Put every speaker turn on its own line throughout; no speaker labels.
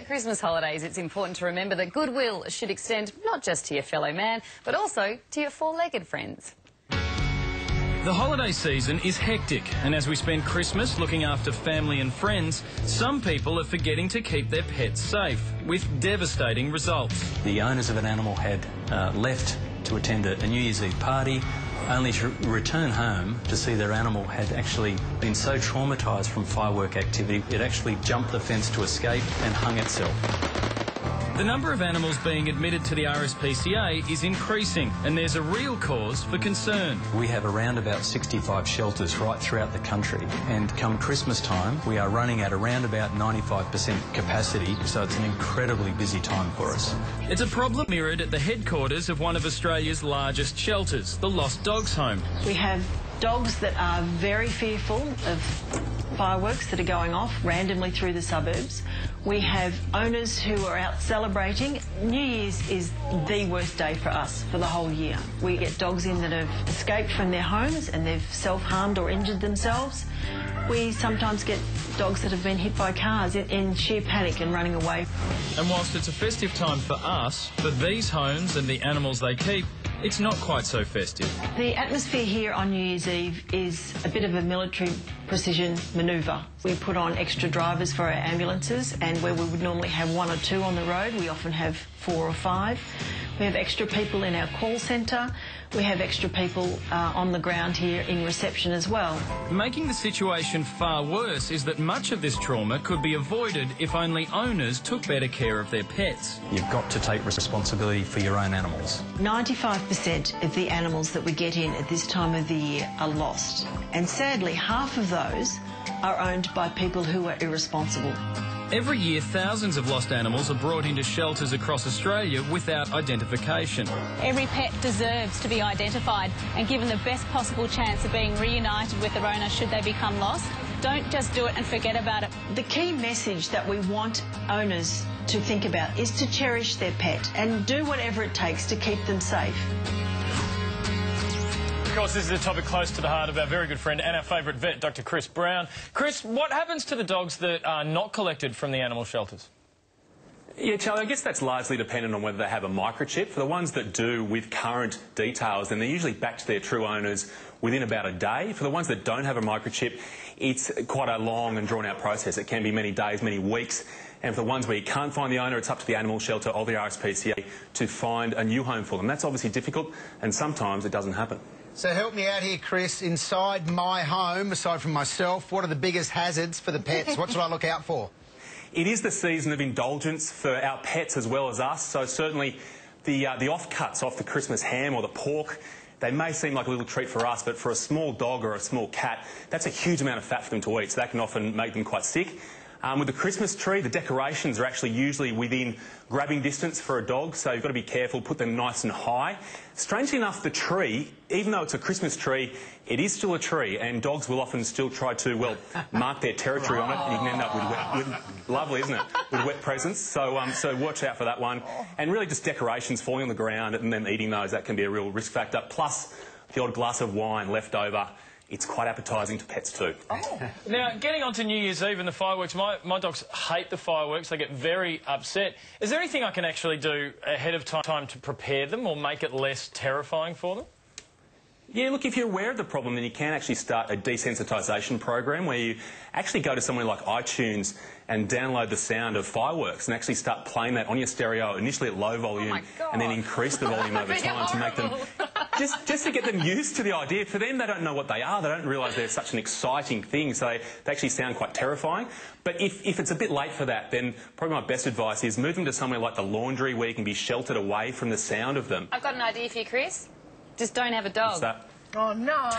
Christmas holidays, it's important to remember that goodwill should extend not just to your fellow man, but also to your four-legged friends.
The holiday season is hectic, and as we spend Christmas looking after family and friends, some people are forgetting to keep their pets safe, with devastating results.
The owners of an animal had left to attend a New Year's Eve party, only to return home to see their animal had actually been so traumatised from firework activity, it actually jumped the fence to escape and hung itself.
The number of animals being admitted to the RSPCA is increasing, and there's a real cause for concern.
We have around about 65 shelters right throughout the country, and come Christmas time we are running at around about 95% capacity, so it's an incredibly busy time for us.
It's a problem mirrored at the headquarters of one of Australia's largest shelters, the Lost Dogs Home.
We have dogs that are very fearful of fireworks that are going off randomly through the suburbs. We have owners who are out celebrating. New Year's is the worst day for us for the whole year. We get dogs in that have escaped from their homes and they've self-harmed or injured themselves. We sometimes get dogs that have been hit by cars in sheer panic and running away.
And whilst it's a festive time for us, for these homes and the animals they keep, it's not quite so festive.
The atmosphere here on New Year's Eve is a bit of a military precision manoeuvre. We put on extra drivers for our ambulances, and where we would normally have 1 or 2 on the road, we often have 4 or 5. We have extra people in our call centre. We have extra people on the ground here in reception as well.
Making the situation far worse is that much of this trauma could be avoided if only owners took better care of their pets.
You've got to take responsibility for your own animals. 95%
of the animals that we get in at this time of the year are lost, and sadly half of those are owned by people who are irresponsible.
Every year, thousands of lost animals are brought into shelters across Australia without identification.
Every pet deserves to be identified and given the best possible chance of being reunited with their owner should they become lost. Don't just do it and forget about it.
The key message that we want owners to think about is to cherish their pet and do whatever it takes to keep them safe.
Of course, this is a topic close to the heart of our very good friend and our favourite vet, Dr. Chris Brown. Chris, what happens to the dogs that are not collected from the animal shelters?
Yeah, Charlie, I guess that's largely dependent on whether they have a microchip. For the ones that do with current details, then they're usually back to their true owners within about a day. For the ones that don't have a microchip, it's quite a long and drawn-out process. It can be many days, many weeks. And for the ones where you can't find the owner, it's up to the animal shelter or the RSPCA to find a new home for them. That's obviously difficult, and sometimes it doesn't happen.
So help me out here, Chris. Inside my home, aside from myself, what are the biggest hazards for the pets? What should I look out for?
It is the season of indulgence for our pets as well as us, so certainly the offcuts off the Christmas ham or the pork, they may seem like a little treat for us, but for a small dog or a small cat, that's a huge amount of fat for them to eat, so that can often make them quite sick. With the Christmas tree, the decorations are actually usually within grabbing distance for a dog, so you've got to be careful, put them nice and high. Strangely enough, the tree, even though it's a Christmas tree, it is still a tree, and dogs will often still try to, well, mark their territory on it, and you can end up with lovely, isn't it, with wet presents. So watch out for that one. And really just decorations falling on the ground and them eating those, that can be a real risk factor. Plus, the odd glass of wine left over. It's quite appetising to pets too.
Oh. Now, getting on to New Year's Eve and the fireworks, my dogs hate the fireworks. They get very upset. Is there anything I can actually do ahead of time to prepare them or make it less terrifying for them?
Yeah, look, if you're aware of the problem, then you can actually start a desensitisation program where you actually go to somewhere like iTunes and download the sound of fireworks and actually start playing that on your stereo, initially at low volume, and then increase the volume over time to make them... Just to get them used to the idea. For them, they don't know what they are. They don't realise they're such an exciting thing, so they actually sound quite terrifying. But if it's a bit late for that, then probably my best advice is move them to somewhere like the laundry where you can be sheltered away from the sound of them.
I've got an idea for you, Chris. Just don't have a dog.
What's that?
Oh, no!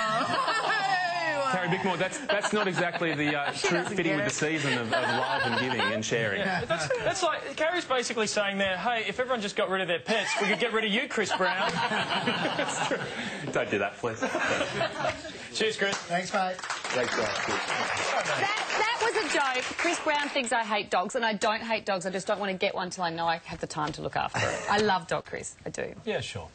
Carrie Bickmore, that's not exactly the true fitting with the season of love and giving and sharing.
Yeah, that's like, Carrie's basically saying there, hey, if everyone just got rid of their pets, we could get rid of you, Chris Brown.
That's true. Don't do that, please.
Cheers, Chris.
Thanks, mate.
Thanks, guys.
That was a joke. Chris Brown thinks I hate dogs, and I don't hate dogs. I just don't want to get one till I know I have the time to look after it. I love dog, Chris. I do.
Yeah, sure.